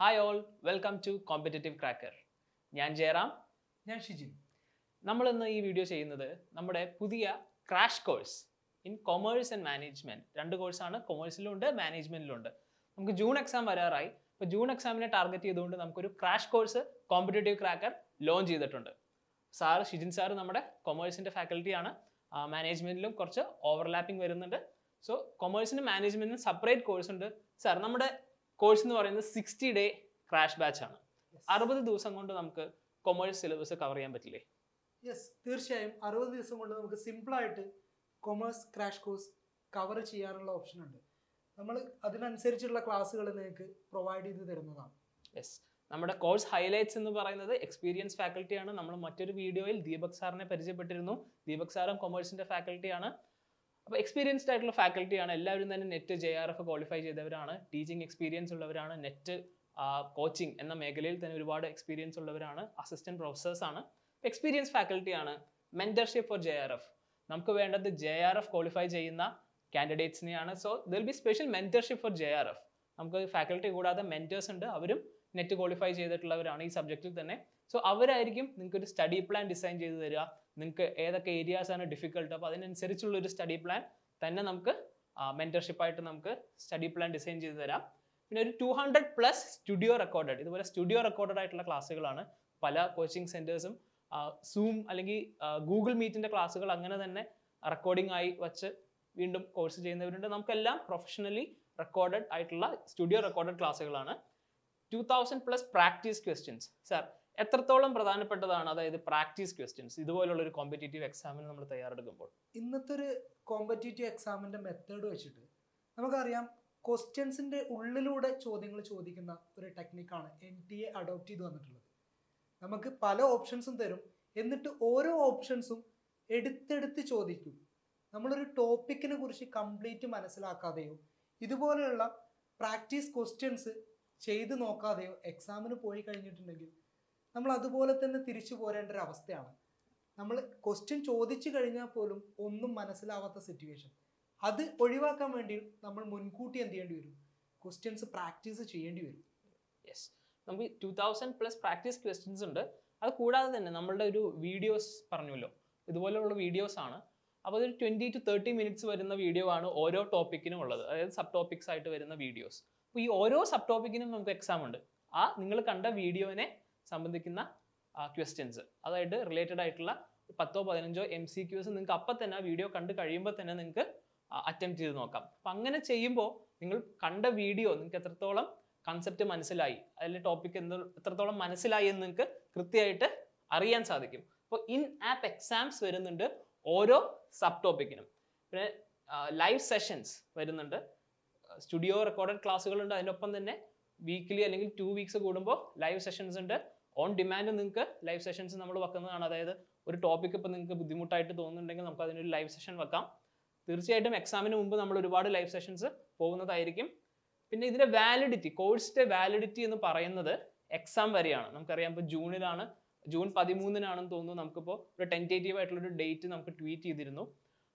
Hi all, welcome to competitive cracker. ഞാൻ ജയറാം. ഞാൻ ഷിജിൻ. നമ്മളിന്ന് ഈ വീഡിയോ ചെയ്യുന്നത് നമ്മുടെ പുതിയ crash course in commerce and management. രണ്ട് കോഴ്സാണ്, കൊമേഴ്സിലുണ്ട് മാനേജ്മെൻറ്റിലുണ്ട്. നമുക്ക് ജൂൺ എക്സാം വരാറായി. അപ്പോൾ ജൂൺ എക്സാമിനെ ടാർഗറ്റ് ചെയ്തുകൊണ്ട് നമുക്കൊരു crash course competitive cracker launch ചെയ്തിട്ടുണ്ട്. ഷിജിൻ സാറ് നമ്മുടെ കൊമേഴ്സിൻ്റെ ഫാക്കൽറ്റിയാണ്. മാനേജ്മെൻറ്റിലും കുറച്ച് ഓവർലാപ്പിംഗ് വരുന്നുണ്ട്. സോ കൊമേഴ്സിനും മാനേജ്മെൻറ്റിനും സെപ്പറേറ്റ് കോഴ്സ് ഉണ്ട്. സാർ, നമ്മുടെ കോഴ്സ് എന്ന് പറയുന്നത് 60-day ക്രാഷ് ബാച്ച് ആണ്. 60 ദിവസം കൊണ്ട് നമുക്ക് കൊമേഴ്സ് സിലബസ് കവർ ചെയ്യാൻ പറ്റില്ലേ? യെസ്, തീർച്ചയായും 60 ദിവസം കൊണ്ട് നമുക്ക് സിമ്പിളായിട്ട് കൊമേഴ്സ് ക്രാഷ് കോഴ്സ് കവർ ചെയ്യാനുള്ള ഓപ്ഷൻ ഉണ്ട്. നമ്മൾ അതിനനുസരിച്ചുള്ള ക്ലാസ്സുകൾ നിങ്ങൾക്ക് പ്രൊവൈഡ് ചെയ്ത് തരുന്നതാണ്. യെസ്, നമ്മുടെ കോഴ്സ് ഹൈലൈറ്റ്സ് എന്ന് പറയുന്നത് എക്സ്പീരിയൻസ് ഫാക്കൽറ്റിയാണ്. നമ്മൾ മറ്റൊരു വീഡിയോയിൽ ദീപക് സാറിനെ പരിചയപ്പെട്ടിരുന്നു. ദീപക് സാറും കൊമേഴ്സിൻ്റെ ഫാക്കൽറ്റിയാണ്. അപ്പോൾ എക്സ്പീരിയൻസ്ഡ് ആയിട്ടുള്ള ഫാക്കൽറ്റിയാണ്. എല്ലാവരും തന്നെ നെറ്റ് JRF ക്വാളിഫൈ ചെയ്തവരാണ്, ടീച്ചിങ് എക്സ്പീരിയൻസ് ഉള്ളവരാണ്, നെറ്റ് കോച്ചിങ് എന്ന മേഖലയിൽ തന്നെ ഒരുപാട് എക്സ്പീരിയൻസ് ഉള്ളവരാണ്, അസിസ്റ്റന്റ് പ്രൊഫസേഴ്സാണ്, എക്സ്പീരിയൻസ് ഫാക്കൽറ്റിയാണ്. മെന്റർഷിപ്പ് ഫോർ JRF, നമുക്ക് വേണ്ടത് JRF ക്വാളിഫൈ ചെയ്യുന്ന കാൻഡിഡേറ്റ്സിനെയാണ്. So there'll be special mentorship for JRF. നമുക്ക് ഫാക്കൽറ്റി കൂടാതെ മെന്റേഴ്സ് ഉണ്ട്, അവരും നെറ്റ് ക്വാളിഫൈ ചെയ്തിട്ടുള്ളവരാണ് ഈ സബ്ജക്റ്റിൽ തന്നെ. സോ അവരായിരിക്കും നിങ്ങൾക്ക് ഒരു സ്റ്റഡി പ്ലാൻ ഡിസൈൻ ചെയ്ത് തരിക. നിങ്ങൾക്ക് ഏതൊക്കെ ഏരിയാസ് ആണ് ഡിഫിക്കൽട്ട്, അപ്പോൾ അതിനനുസരിച്ചുള്ള ഒരു സ്റ്റഡി പ്ലാൻ തന്നെ നമുക്ക് മെന്റർഷിപ്പായിട്ട് നമുക്ക് സ്റ്റഡി പ്ലാൻ ഡിസൈൻ ചെയ്ത് തരാം. പിന്നെ ഒരു 200+ സ്റ്റുഡിയോ റെക്കോർഡഡ്, ഇതുപോലെ സ്റ്റുഡിയോ റെക്കോർഡഡ് ആയിട്ടുള്ള ക്ലാസ്സുകളാണ്. പല കോച്ചിങ് സെന്റേഴ്സും സൂം അല്ലെങ്കിൽ ഗൂഗിൾ മീറ്റിന്റെ ക്ലാസ്സുകൾ അങ്ങനെ തന്നെ റെക്കോർഡിംഗ് ആയി വച്ച് വീണ്ടും കോഴ്സ് ചെയ്യുന്നവരുണ്ട്. നമുക്കെല്ലാം പ്രൊഫഷണലി റെക്കോർഡഡ് ആയിട്ടുള്ള സ്റ്റുഡിയോ റെക്കോർഡഡ് ക്ലാസ്സുകളാണ്. 2000+ പ്രാക്ടീസ് ക്വസ്റ്റ്യൻസ്. സാർ, എത്രത്തോളം പ്രധാനപ്പെട്ടതാണ് അതായത് പ്രാക്ടീസ് ക്വസ്റ്റ്യൻസ് ഇതുപോലുള്ള ഒരു കോമ്പറ്റേറ്റീവ് എക്സാമിന് നമ്മൾ തയ്യാറെടുക്കുമ്പോൾ? ഇന്നത്തെ ഒരു കോമ്പറ്റേറ്റീവ് എക്സാമിന്റെ മെത്തേഡ് വെച്ചിട്ട് നമുക്കറിയാം, ക്വസ്റ്റ്യൻസിന്റെ ഉള്ളിലൂടെ ചോദ്യങ്ങൾ ചോദിക്കുന്ന ഒരു ടെക്നിക്കാണ് NTA അഡോപ്റ്റ് ചെയ്ത് വന്നിട്ടുള്ളത്. നമുക്ക് പല ഓപ്ഷൻസും തരും, എന്നിട്ട് ഓരോ ഓപ്ഷൻസും എടുത്തെടുത്ത് ചോദിക്കും. നമ്മളൊരു ടോപ്പിക്കിനെ കുറിച്ച് കംപ്ലീറ്റ് മനസ്സിലാക്കാതെയോ ഇതുപോലെയുള്ള പ്രാക്ടീസ് ക്വസ്റ്റ്യൻസ് ചെയ്ത് നോക്കാതെയോ എക്സാമിന് പോയി കഴിഞ്ഞിട്ടുണ്ടെങ്കിൽ നമ്മൾ അതുപോലെ തന്നെ തിരിച്ചു പോരേണ്ട ഒരു അവസ്ഥയാണ്. നമ്മൾ ക്വസ്റ്റ്യൻ ചോദിച്ചു കഴിഞ്ഞാൽ പോലും ഒന്നും മനസ്സിലാവാത്ത സിറ്റുവേഷൻ, അത് ഒഴിവാക്കാൻ വേണ്ടി നമ്മൾ മുൻകൂട്ടി എന്ത് ചെയ്യേണ്ടി വരും? ക്വസ്റ്റ്യൻസ് പ്രാക്ടീസ് ചെയ്യേണ്ടി വരും. യെസ്, നമുക്ക് 2000+ പ്രാക്ടീസ് ക്വസ്റ്റ്യൻസ് ഉണ്ട്. അത് കൂടാതെ തന്നെ നമ്മളുടെ ഒരു വീഡിയോസ് പറഞ്ഞല്ലോ, ഇതുപോലെയുള്ള വീഡിയോസ് ആണ്. അപ്പോൾ അതൊരു 20 to 30 മിനിറ്റ്സ് വരുന്ന വീഡിയോ ആണ് ഓരോ ടോപ്പിക്കിനും ഉള്ളത്, അതായത് സബ് ടോപ്പിക്സ് ആയിട്ട് വരുന്ന വീഡിയോസ്. അപ്പോൾ ഈ ഓരോ സബ് ടോപ്പിക്കിനും നമുക്ക് എക്സാം ഉണ്ട്. നിങ്ങൾ കണ്ട വീഡിയോനെ സംബന്ധിക്കുന്ന ക്വസ്റ്റ്യൻസ്, അതായത് റിലേറ്റഡ് ആയിട്ടുള്ള 10-15 MCQs നിങ്ങൾക്ക് അപ്പം തന്നെ ആ വീഡിയോ കണ്ട് കഴിയുമ്പോൾ തന്നെ നിങ്ങൾക്ക് അറ്റംപ്റ്റ് ചെയ്ത് നോക്കാം. അപ്പം അങ്ങനെ ചെയ്യുമ്പോൾ നിങ്ങൾ കണ്ട വീഡിയോ നിങ്ങൾക്ക് എത്രത്തോളം കൺസെപ്റ്റ് മനസ്സിലായി, അതിലെ ടോപ്പിക് എത്രത്തോളം മനസ്സിലായി എന്ന് നിങ്ങൾക്ക് കൃത്യമായിട്ട് അറിയാൻ സാധിക്കും. അപ്പോൾ ഇൻ ആപ്പ് എക്സാംസ് വരുന്നുണ്ട് ഓരോ സബ് ടോപ്പിക്കിനും. പിന്നെ ലൈവ് സെഷൻസ് വരുന്നുണ്ട്, സ്റ്റുഡിയോ റെക്കോർഡഡ് ക്ലാസ്സുകളുണ്ട്. അതിനൊപ്പം തന്നെ വീക്ക്ലി അല്ലെങ്കിൽ 2 വീക്സ് കൂടുമ്പോൾ ലൈവ് സെഷൻസ് ഉണ്ട്. ഓൺ ഡിമാൻഡ് നിങ്ങൾക്ക് ലൈവ് സെഷൻസ് നമ്മൾ വെക്കുന്നതാണ്. അതായത് ഒരു ടോപ്പിക് ഇപ്പോൾ നിങ്ങൾക്ക് ബുദ്ധിമുട്ടായിട്ട് തോന്നുന്നുണ്ടെങ്കിൽ നമുക്ക് അതിനൊരു ലൈവ് സെഷൻ വെക്കാം. തീർച്ചയായിട്ടും എക്സാമിന് മുമ്പ് നമ്മൾ ഒരുപാട് ലൈവ് സെഷൻസ് പോകുന്നതായിരിക്കും. പിന്നെ ഇതിൻ്റെ വാലിഡിറ്റി, കോഴ്സിൻ്റെ വാലിഡിറ്റി എന്ന് പറയുന്നത് എക്സാം വരെയാണ്. നമുക്കറിയാം, ഇപ്പോൾ ജൂണിലാണ്, ജൂൺ 13-നാണെന്ന് തോന്നുന്നു. നമുക്കിപ്പോൾ ഒരു ടെൻറ്റേറ്റീവ് ആയിട്ടുള്ളൊരു ഡേറ്റ് നമുക്ക് ട്വീറ്റ് ചെയ്തിരുന്നു.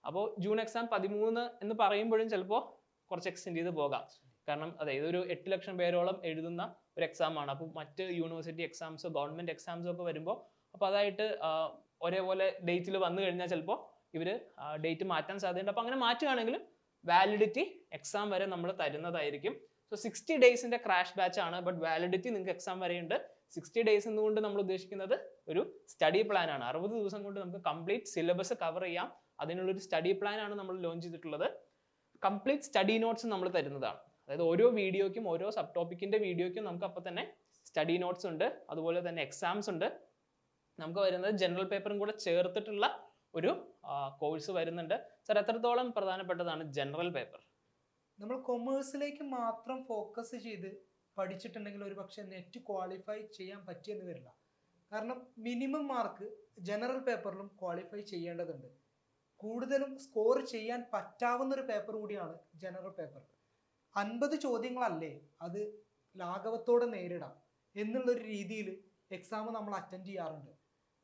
അപ്പോൾ ജൂൺ എക്സാം 13 എന്ന് പറയുമ്പോഴും ചിലപ്പോൾ കുറച്ച് എക്സ്റ്റെൻഡ് ചെയ്ത് പോകാം. കാരണം അതായത് ഒരു 8 ലക്ഷം പേരോളം എഴുതുന്ന ഒരു എക്സാമാണ്. അപ്പോൾ മറ്റ് യൂണിവേഴ്സിറ്റി എക്സാംസോ ഗവൺമെൻറ് എക്സാംസോ ഒക്കെ വരുമ്പോൾ അപ്പോൾ അതായിട്ട് ഒരേപോലെ ഡേറ്റിൽ വന്നു കഴിഞ്ഞാൽ ചിലപ്പോൾ ഇവർ ഡേറ്റ് മാറ്റാൻ സാധ്യതയുണ്ട്. അപ്പോൾ അങ്ങനെ മാറ്റുകയാണെങ്കിൽ വാലിഡിറ്റി എക്സാം വരെ നമ്മൾ തരുന്നതായിരിക്കും. സോ 60 ഡേയ്സിൻ്റെ ക്രാഷ് ബാച്ച് ആണ്, ബട്ട് വാലിഡിറ്റി നിങ്ങൾക്ക് എക്സാം വരെയുണ്ട്. 60 ഡേയ്സ് എന്നുകൊണ്ട് നമ്മൾ ഉദ്ദേശിക്കുന്നത് ഒരു സ്റ്റഡി പ്ലാൻ ആണ്. 60 ദിവസം കൊണ്ട് നമുക്ക് കംപ്ലീറ്റ് സിലബസ് കവർ ചെയ്യാം. അതിനുള്ളൊരു സ്റ്റഡി പ്ലാൻ ആണ് നമ്മൾ ലോഞ്ച് ചെയ്തിട്ടുള്ളത്. കംപ്ലീറ്റ് സ്റ്റഡി നോട്ട്സ് നമ്മൾ തരുന്നതാണ്. അതായത് ഓരോ വീഡിയോയ്ക്കും, ഓരോ സബ് ടോപ്പിക്കിൻ്റെ വീഡിയോയ്ക്കും നമുക്ക് അപ്പോൾ തന്നെ സ്റ്റഡി നോട്ട്സ് ഉണ്ട്. അതുപോലെ തന്നെ എക്സാംസ് ഉണ്ട്. നമുക്ക് വരുന്നത് ജനറൽ പേപ്പറും കൂടെ ചേർത്തിട്ടുള്ള ഒരു കോഴ്സ് വരുന്നുണ്ട്. സാർ, എത്രത്തോളം പ്രധാനപ്പെട്ടതാണ് ജനറൽ പേപ്പർ? നമ്മൾ കൊമേഴ്സിലേക്ക് മാത്രം ഫോക്കസ് ചെയ്ത് പഠിച്ചിട്ടുണ്ടെങ്കിൽ ഒരു പക്ഷേ നെറ്റ് ക്വാളിഫൈ ചെയ്യാൻ പറ്റിയെന്ന് വരില്ല. കാരണം മിനിമം മാർക്ക് ജനറൽ പേപ്പറിലും ക്വാളിഫൈ ചെയ്യേണ്ടതുണ്ട്. കൂടുതലും സ്കോർ ചെയ്യാൻ പറ്റാവുന്ന ഒരു പേപ്പർ കൂടിയാണ് ജനറൽ പേപ്പർ. 50 ചോദ്യങ്ങളല്ലേ, അത് ലാഘവത്തോടെ നേരിടാം എന്നുള്ളൊരു രീതിയിൽ എക്സാം നമ്മൾ അറ്റൻഡ് ചെയ്യാറുണ്ട്.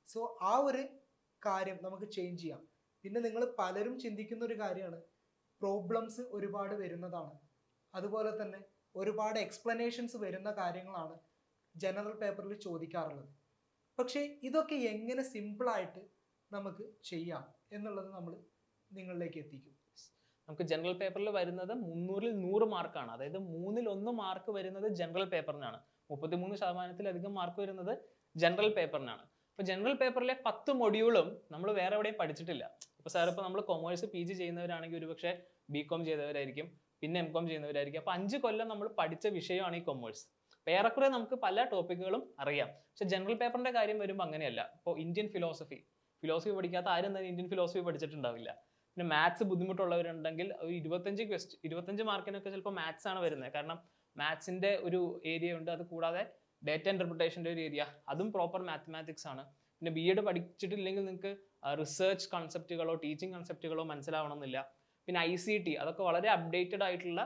സോ ആ ഒരു കാര്യം നമുക്ക് ചേഞ്ച് ചെയ്യാം. പിന്നെ നിങ്ങൾ പലരും ചിന്തിക്കുന്ന ഒരു കാര്യമാണ്, പ്രോബ്ലംസ് ഒരുപാട് വരുന്നതാണ്. അതുപോലെ തന്നെ ഒരുപാട് എക്സ്പ്ലനേഷൻസ് വരുന്ന കാര്യങ്ങളാണ് ജനറൽ പേപ്പറിൽ ചോദിക്കാറുള്ളത്. പക്ഷേ ഇതൊക്കെ എങ്ങനെ സിമ്പിളായിട്ട് നമുക്ക് ചെയ്യാം എന്നുള്ളത് നമ്മൾ നിങ്ങളിലേക്ക് എത്തിക്കും. നമുക്ക് ജനറൽ പേപ്പറിൽ വരുന്നത് 300-ൽ 100 മാർക്കാണ്. അതായത് 3-ൽ 1 മാർക്ക് വരുന്നത് ജനറൽ പേപ്പറിനാണ്. 33% മാർക്ക് വരുന്നത് ജനറൽ പേപ്പറിനാണ്. അപ്പോൾ ജനറൽ പേപ്പറിലെ 10 മൊഡ്യൂളും നമ്മൾ വേറെ എവിടെയും പഠിച്ചിട്ടില്ല. ഇപ്പോൾ സാർ ഇപ്പോൾ നമ്മൾ കൊമേഴ്സ് PG ചെയ്യുന്നവരാണെങ്കിൽ ഒരുപക്ഷെ BCom ചെയ്തവരായിരിക്കും, പിന്നെ MCom ചെയ്യുന്നവരായിരിക്കും. അപ്പോൾ 5 കൊല്ലം നമ്മൾ പഠിച്ച വിഷയമാണ് ഈ കൊമേഴ്സ്. ഏറെക്കുറെ നമുക്ക് പല ടോപ്പിക്കുകളും അറിയാം. പക്ഷെ ജനറൽ പേപ്പറിന്റെ കാര്യം വരുമ്പോൾ അങ്ങനെയല്ല. ഇപ്പോൾ ഇന്ത്യൻ ഫിലോസഫി പഠിക്കാത്ത ആരും തന്നെ ഇന്ത്യൻ ഫിലോസഫി പഠിച്ചിട്ടുണ്ടാവില്ല. പിന്നെ മാത്സ് ബുദ്ധിമുട്ടുള്ളവരുണ്ടെങ്കിൽ 25 മാർക്കിനൊക്കെ ചിലപ്പോൾ മാത്സ് ആണ് വരുന്നത്. കാരണം മാത്സിന്റെ ഒരു ഏരിയ ഉണ്ട്. അത് കൂടാതെ ഡേറ്റ ഇന്റർപ്രിട്ടേഷൻ്റെ ഒരു ഏരിയ, അതും പ്രോപ്പർ മാത്തമാറ്റിക്സ് ആണ്. പിന്നെ BEd പഠിച്ചിട്ടില്ലെങ്കിൽ നിങ്ങൾക്ക് റിസർച്ച് കൺസെപ്റ്റുകളോ ടീച്ചിങ് കൺസെപ്റ്റുകളോ മനസ്സിലാവണമെന്നില്ല. പിന്നെ ICT അതൊക്കെ വളരെ അപ്ഡേറ്റഡ് ആയിട്ടുള്ള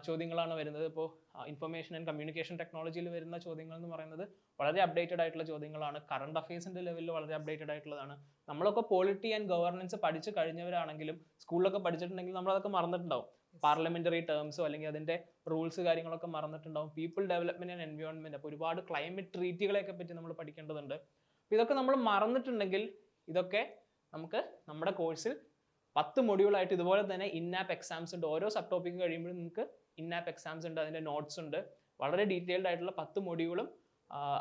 ചോദ്യങ്ങളാണ് വരുന്നത്. ഇപ്പോൾ ഇൻഫർമേഷൻ ആൻഡ് കമ്മ്യൂണിക്കേഷൻ ടെക്നോളജിയിൽ വരുന്ന ചോദ്യങ്ങൾ എന്ന് പറയുന്നത് വളരെ അപ്ഡേറ്റഡ് ആയിട്ടുള്ള ചോദ്യങ്ങളാണ്. കറണ്ട് അഫയേഴ്സിന്റെ ലെവലിൽ വളരെ അപ്ഡേറ്റഡ് ആയിട്ടുള്ളതാണ്. നമ്മളൊക്കെ പോളിറ്റി ആൻഡ് ഗവർണൻസ് പഠിച്ചു കഴിഞ്ഞവരാണെങ്കിലും സ്കൂളിലൊക്കെ പഠിച്ചിട്ടുണ്ടെങ്കിൽ നമ്മളതൊക്കെ മറന്നിട്ടുണ്ടാവും. പാർലമെന്ററി ടേംസോ അല്ലെങ്കിൽ അതിന്റെ റൂൾസ് കാര്യങ്ങളൊക്കെ മറന്നിട്ടുണ്ടാവും. പീപ്പിൾ ഡെവലപ്മെന്റ് ആൻഡ് എൻവയോൺമെന്റ്, അപ്പോൾ ഒരുപാട് ക്ലൈമറ്റ് ട്രീറ്റികളെയൊക്കെ പറ്റി നമ്മൾ പഠിക്കേണ്ടതുണ്ട്. അപ്പോൾ ഇതൊക്കെ നമ്മൾ മറന്നിട്ടുണ്ടെങ്കിൽ ഇതൊക്കെ നമുക്ക് നമ്മുടെ കോഴ്സിൽ 10 മൊഡ്യൂളായിട്ട് ഇതുപോലെ തന്നെ ഇൻ-ആപ്പ് എക്സാംസ് ഉണ്ട്. ഓരോ സബ് ടോപ്പിക്ക് കഴിയുമ്പോഴും നിങ്ങൾക്ക് ഇൻ-ആപ്പ് എക്സാംസ് ഉണ്ട്, അതിൻ്റെ നോട്ട്സ് ഉണ്ട്. വളരെ ഡീറ്റെയിൽഡ് ആയിട്ടുള്ള 10 മൊഡ്യൂളും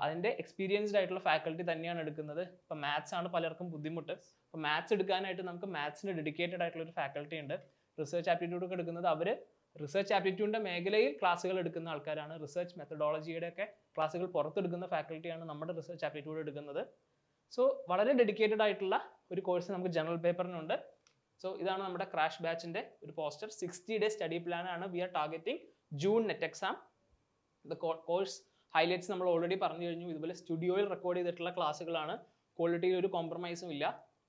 അതിൻ്റെ എക്സ്പീരിയൻസ്ഡ് ആയിട്ടുള്ള ഫാക്കൽറ്റി തന്നെയാണ് എടുക്കുന്നത്. ഇപ്പം മാത്സ് ആണ് പലർക്കും ബുദ്ധിമുട്ട്. അപ്പോൾ മാത്സ് എടുക്കാനായിട്ട് നമുക്ക് മാത്സിന് ഡെഡിക്കേറ്റഡ് ആയിട്ടുള്ള ഒരു ഫാക്കൽറ്റി ഉണ്ട്. റിസർച്ച് ആപ്റ്റിറ്റ്യൂഡ് ഒക്കെ എടുക്കുന്നത് അവർ റിസർച്ച് ആപ്റ്റിറ്റ്യൂഡിൻ്റെ മേഖലയിൽ ക്ലാസ്സുകൾ എടുക്കുന്ന ആൾക്കാരാണ്. റിസർച്ച് മെത്തഡോളജിയുടെ ഒക്കെ ക്ലാസ്സുകൾ പുറത്തെടുക്കുന്ന ഫാക്കൽറ്റിയാണ് നമ്മുടെ റിസർച്ച് ആപ്റ്റിറ്റ്യൂഡ് എടുക്കുന്നത്. സോ വളരെ ഡെഡിക്കേറ്റഡ് ആയിട്ടുള്ള ഒരു കോഴ്സ് നമുക്ക് ജനറൽ പേപ്പറിനുണ്ട്. സോ ഇതാണ് നമ്മുടെ ക്രാഷ് ബാച്ചിന്റെ ഒരു പോസ്റ്റർ. 60 ഡേ സ്റ്റഡി പ്ലാൻ ആണ്. We are targeting June net exam. The course highlights നമ്മൾ ഓൾറെഡി പറഞ്ഞു കഴിഞ്ഞു. ഇതുപോലെ സ്റ്റുഡിയോയിൽ റെക്കോർഡ് ചെയ്തിട്ടുള്ള ക്ലാസ്സുകളാണ്. ക്വാളിറ്റിയിൽ ഒരു കോംപ്രമൈസും ഇല്ല.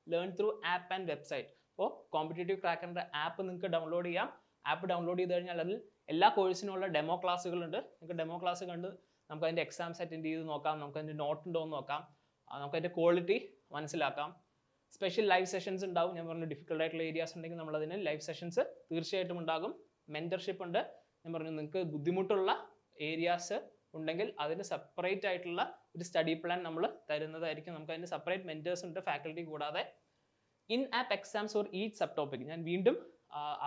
Learn through app and website. അപ്പോൾ കോമ്പറ്റേറ്റീവ് ക്രാക്കറിന്റെ ആപ്പ് നിങ്ങൾക്ക് ഡൗൺലോഡ് ചെയ്യാം. ആപ്പ് ഡൗൺലോഡ് ചെയ്ത് കഴിഞ്ഞാൽ അതിൽ എല്ലാ കോഴ്സിനുള്ള ഡെമോ ക്ലാസ്സുകളുണ്ട്. നിങ്ങൾക്ക് ഡെമോ ക്ലാസ് കണ്ട് നമുക്ക് അതിൻ്റെ എക്സാംസ് അറ്റൻഡ് ചെയ്ത് നോക്കാം. നമുക്ക് അതിൻ്റെ നോട്ട് ഉണ്ടോ എന്ന് നോക്കാം. നമുക്ക് അതിൻ്റെ ക്വാളിറ്റി മനസ്സിലാക്കാം. സ്പെഷ്യൽ ലൈവ് സെഷൻസ് ഉണ്ടാവും. ഞാൻ പറഞ്ഞു ഡിഫിക്കൽട്ട് ആയിട്ടുള്ള ഏരിയാസ് ഉണ്ടെങ്കിൽ നമ്മൾ അതിന് ലൈവ് സെഷൻസ് തീർച്ചയായിട്ടും ഉണ്ടാകും. മെന്റർഷിപ്പ് ഉണ്ട്. ഞാൻ പറഞ്ഞു നിങ്ങൾക്ക് ബുദ്ധിമുട്ടുള്ള ഏരിയാസ് ഉണ്ടെങ്കിൽ അതിന് സെപ്പറേറ്റ് ആയിട്ടുള്ള ഒരു സ്റ്റഡി പ്ലാൻ നമ്മൾ തരുന്നതായിരിക്കും. നമുക്ക് അതിന് സെപ്പറേറ്റ് മെന്റേഴ്സ് ഉണ്ട്, ഫാക്കൽറ്റി കൂടാതെ. In app exams for each sub topic. ഞാൻ വീണ്ടും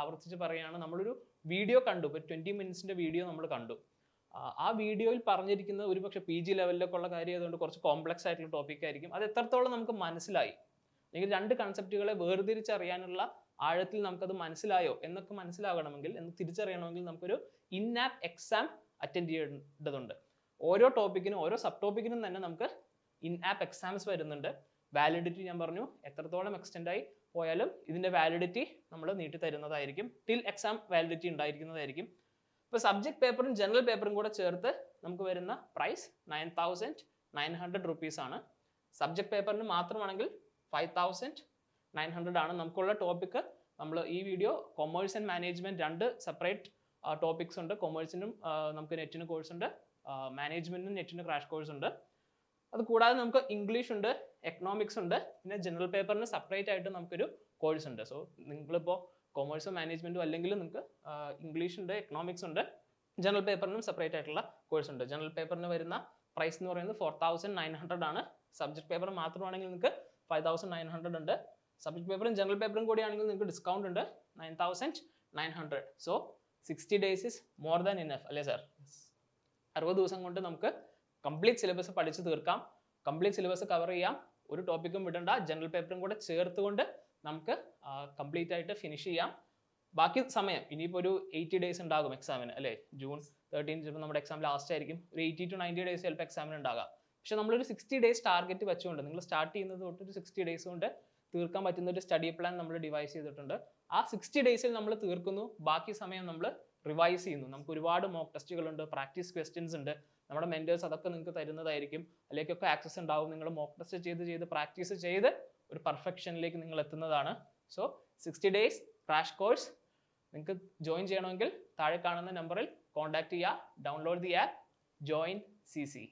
ആവർത്തിച്ച് പറയുകയാണ്, നമ്മളൊരു വീഡിയോ കണ്ടു. ഇപ്പോൾ 20 മിനിറ്റ്സിൻ്റെ വീഡിയോ നമ്മൾ കണ്ടു. ആ വീഡിയോയിൽ പറഞ്ഞിരിക്കുന്നത് ഒരുപക്ഷെ PG ലെവലിലൊക്കെ ഉള്ള കാര്യം ആയതുകൊണ്ട് കുറച്ച് കോംപ്ലക്സ് ആയിട്ടുള്ള ടോപ്പിക് ആയിരിക്കും. അത് എത്രത്തോളം നമുക്ക് മനസ്സിലായി, അല്ലെങ്കിൽ 2 കൺസെപ്റ്റുകളെ വേർതിരിച്ചറിയാനുള്ള ആഴത്തിൽ നമുക്കത് മനസ്സിലായോ എന്നൊക്കെ മനസ്സിലാകണമെങ്കിൽ, എന്ന് തിരിച്ചറിയണമെങ്കിൽ നമുക്കൊരു ഇൻ ആപ്പ് എക്സാം അറ്റൻഡ് ചെയ്യേണ്ടതുണ്ട്. ഓരോ ടോപ്പിക്കിനും ഓരോ സബ് ടോപ്പിക്കിനും തന്നെ നമുക്ക് ഇൻ ആപ്പ് എക്സാംസ് വരുന്നുണ്ട്. വാലിഡിറ്റി ഞാൻ പറഞ്ഞു, എത്രത്തോളം എക്സ്റ്റെൻഡ് ആയി പോയാലും ഇതിൻ്റെ വാലിഡിറ്റി നമ്മൾ നീട്ടി തരുന്നതായിരിക്കും. ടിൽ എക്സാം വാലിഡിറ്റി ഉണ്ടായിരിക്കുന്നതായിരിക്കും. ഇപ്പോൾ സബ്ജക്ട് പേപ്പറും ജനറൽ പേപ്പറും കൂടെ ചേർത്ത് നമുക്ക് വരുന്ന പ്രൈസ് 9,900 rupees ആണ്. സബ്ജക്ട് പേപ്പറിന് മാത്രമാണെങ്കിൽ 5,900 ആണ്. നമുക്കുള്ള ടോപ്പിക്ക് നമ്മൾ ഈ video commerce and management 2 separate topics ഉണ്ട്. കൊമേഴ്സിനും നമുക്ക് നെറ്റിന് കോഴ്സ് ഉണ്ട്, മാനേജ്മെന്റിനും നെറ്റിന് ക്രാഷ് കോഴ്സ് ഉണ്ട്. അത് കൂടാതെ നമുക്ക് ഇംഗ്ലീഷ് ഉണ്ട്, എക്കണോമിക്സ് ഉണ്ട്, പിന്നെ ജനറൽ പേപ്പറിന് സെപ്പറേറ്റ് ആയിട്ട് നമുക്കൊരു കോഴ്സ് ഉണ്ട്. സോ നിങ്ങളിപ്പോൾ കൊമേഴ്സോ മാനേജ്മെന്റോ അല്ലെങ്കിൽ നിങ്ങൾക്ക് ഇംഗ്ലീഷ് ഉണ്ട്, എക്കണോമിക്സ് ഉണ്ട്, ജനറൽ പേപ്പറിനും സെപ്പറേറ്റ് ആയിട്ടുള്ള കോഴ്സ് ഉണ്ട്. ജനറൽ പേപ്പറിന് വരുന്ന പ്രൈസ് എന്ന് പറയുന്നത് 4,900 ആണ്. സബ്ജക്ട് പേപ്പർ മാത്രമാണെങ്കിൽ നിങ്ങൾക്ക് 5,900 ഉണ്ട്. സബ്ജക്ട് പേപ്പറും ജനറൽ പേപ്പറും കൂടിയാണെങ്കിൽ നിങ്ങൾക്ക് ഡിസ്കൗണ്ട് ഉണ്ട്, 9,900. So 60 days is more than enough അല്ലേ സാർ? 60 ദിവസം കൊണ്ട് നമുക്ക് കംപ്ലീറ്റ് സിലബസ് പഠിച്ചു തീർക്കാം, കംപ്ലീറ്റ് സിലബസ് കവർ ചെയ്യാം, ഒരു ടോപ്പിക്കും വിടണ്ട. ജനറൽ പേപ്പറും കൂടെ ചേർത്തുകൊണ്ട് നമുക്ക് കംപ്ലീറ്റ് ആയിട്ട് ഫിനിഷ് ചെയ്യാം. ബാക്കി സമയം ഇനിയിപ്പോൾ ഒരു 80 days ഉണ്ടാകും എക്സാമിന് അല്ലേ? ജൂൺ 13 ചിലപ്പോൾ നമ്മുടെ എക്സാം ലാസ്റ്റ് ആയിരിക്കും. ഒരു 80 to 90 days ചിലപ്പോൾ എക്സാമിന് ഉണ്ടാകാം. പക്ഷെ നമ്മളൊരു 60 days ടാർഗറ്റ് വെച്ചുകൊണ്ട് നിങ്ങൾ സ്റ്റാർട്ട് ചെയ്യുന്നത് തൊട്ട് ഒരു 60 days കൊണ്ട് തീർക്കാൻ പറ്റുന്ന ഒരു സ്റ്റഡി പ്ലാൻ നമ്മൾ ഡിവൈസ് ചെയ്തിട്ടുണ്ട്. ആ 60 days നമ്മൾ തീർക്കുന്നു. ബാക്കി സമയം നമ്മൾ റിവൈസ് ചെയ്യുന്നു. നമുക്ക് ഒരുപാട് മോക്ക് ടെസ്റ്റുകളുണ്ട്, പ്രാക്ടീസ് ക്വസ്റ്റ്യൻസ് ഉണ്ട്. നമ്മുടെ മെന്റേഴ്സ് അതൊക്കെ നിങ്ങൾക്ക് തരുന്നതായിരിക്കും. അതിലേക്കൊക്കെ ആക്സസ് ഉണ്ടാവും. നിങ്ങൾ മോക്ക് ടെസ്റ്റ് ചെയ്ത് പ്രാക്ടീസ് ചെയ്ത് ഒരു പെർഫെക്ഷനിലേക്ക് നിങ്ങൾ എത്തുന്നതാണ്. സോ 60 days ക്രാഷ് കോഴ്സ് നിങ്ങൾക്ക് ജോയിൻ ചെയ്യണമെങ്കിൽ താഴെ കാണുന്ന നമ്പറിൽ കോൺടാക്ട് ചെയ്യുക. Download the app, join CC.